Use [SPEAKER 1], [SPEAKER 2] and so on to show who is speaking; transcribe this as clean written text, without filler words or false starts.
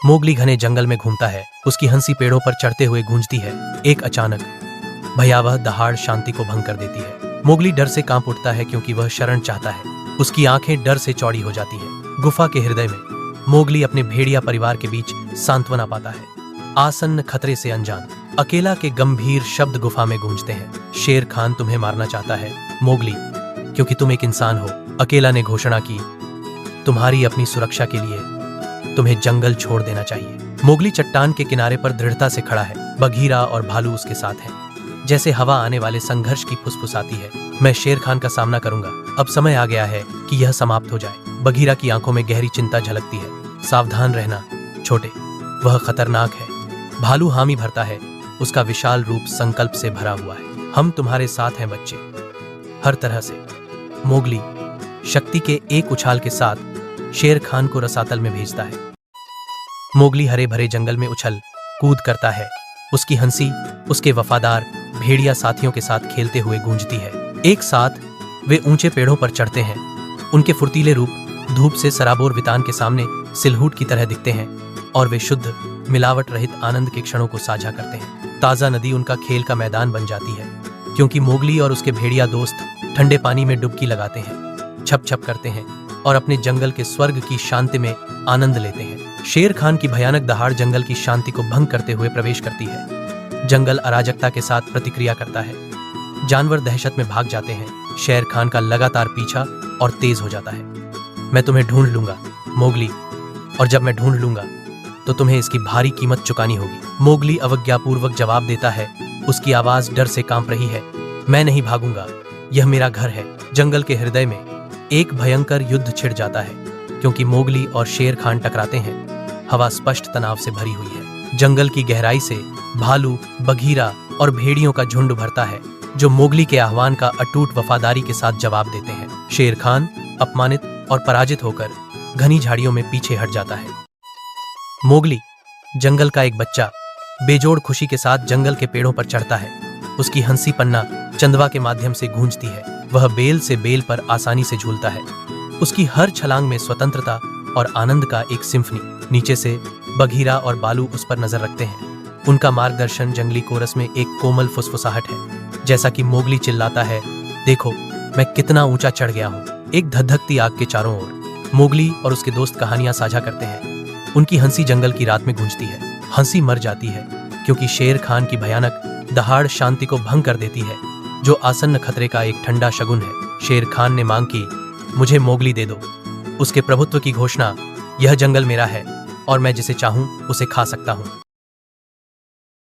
[SPEAKER 1] Mowgli घने जंगल में घूमता है। उसकी हंसी पेड़ों पर चढ़ते हुए गूंजती है। एक अचानक भयावह दहाड़ शांति को भंग कर देती है। मोगली डर से कांप उठता है क्योंकि वह शरण चाहता है। उसकी आंखें डर से चौड़ी हो जाती हैं। गुफा के हृदय में मोगली अपने भेड़िया परिवार के बीच सांत्वना पाता है। आसन्न खतरे से अनजान अकेला के गंभीर शब्द गुफा में गूंजते हैं। शेर खान तुम्हें मारना चाहता है मोगली, क्योंकि तुम एक इंसान हो। अकेला ने घोषणा की, तुम्हारी अपनी सुरक्षा के लिए तुम्हें जंगल छोड़ देना चाहिए। मोगली चट्टान के किनारे पर दृढ़ता से खड़ा है। बघीरा और भालू उसके साथ हैं। जैसे हवा आने वाले संघर्ष की फुसफुसाती है। मैं शेर खान का सामना करूंगा। अब समय आ गया है कि यह समाप्त हो जाए। बघीरा की आंखों में गहरी चिंता झलकती है। सावधान रहना छोटे, वह खतरनाक है। भालू हामी भरता है। उसका विशाल रूप संकल्प से भरा हुआ है। हम तुम्हारे साथ हैं बच्चे, हर तरह से। मोगली शक्ति के एक उछाल के साथ शेर खान को रसातल में भेजता है। मोगली हरे भरे जंगल में उछल कूद करता है। उसकी हंसी उसके वफादार भेड़िया साथियों के साथ खेलते हुए गूंजती है। एक साथ वे ऊंचे पेड़ों पर चढ़ते हैं। उनके फुर्तीले रूप धूप से सराबोर वितान के सामने सिलहूट की तरह दिखते हैं और वे शुद्ध मिलावट रहित आनंद के क्षणों को साझा करते हैं। ताजा नदी उनका खेल का मैदान बन जाती है, क्योंकि मोगली और उसके भेड़िया दोस्त ठंडे पानी में डुबकी लगाते हैं, छप छप करते हैं और अपने जंगल के स्वर्ग की शांति में आनंद लेते हैं। शेर खान की भयानक दहाड़ जंगल की शांति को भंग करते हुए प्रवेश करती है। जंगल अराजकता के साथ प्रतिक्रिया करता है। जानवर दहशत में भाग जाते हैं। शेर खान का लगातार पीछा और तेज हो जाता है। मैं तुम्हें ढूंढ लूंगा मोगली, और जब मैं ढूंढ लूंगा तो तुम्हें इसकी भारी कीमत चुकानी होगी। मोगली अवज्ञापूर्वक जवाब देता है। उसकी आवाज डर से कांप रही है। मैं नहीं भागूंगा, यह मेरा घर है। जंगल के हृदय में एक भयंकर युद्ध छिड़ जाता है, क्योंकि मोगली और शेर खान टकराते हैं। हवा स्पष्ट तनाव से भरी हुई है। जंगल की गहराई से भालू, बघीरा और भेड़ियों का झुंड उभरता है, जो मोगली के आह्वान का अटूट वफादारी के साथ जवाब देते हैं। शेर खान अपमानित और पराजित होकर घनी झाड़ियों में पीछे हट जाता है। मोगली, जंगल का एक बच्चा, बेजोड़ खुशी के साथ जंगल के पेड़ों पर चढ़ता है। उसकी हंसी पन्ना चंदवा के माध्यम से गूंजती है। वह बेल से बेल पर आसानी से झूलता है। उसकी हर छलांग में स्वतंत्रता और आनंद का एक सिम्फनी। नीचे से बघीरा और बालू उस पर नजर रखते हैं। उनका मार्गदर्शन जंगली कोरस में एक कोमल फुसफुसाहट है। जैसा कि मोगली चिल्लाता है, देखो मैं कितना ऊंचा चढ़ गया हूँ। एक धधकती आग के चारों ओर मोगली और उसके दोस्त कहानियां साझा करते हैं। उनकी हंसी जंगल की रात में गूंजती है। हंसी मर जाती है, क्योंकि शेर खान की भयानक दहाड़ शांति को भंग कर देती है, जो आसन्न खतरे का एक ठंडा शगुन है। शेर खान ने मांग की, मुझे मोगली दे दो। उसके प्रभुत्व की घोषणा, यह जंगल मेरा है और मैं जिसे चाहूं उसे खा सकता हूं।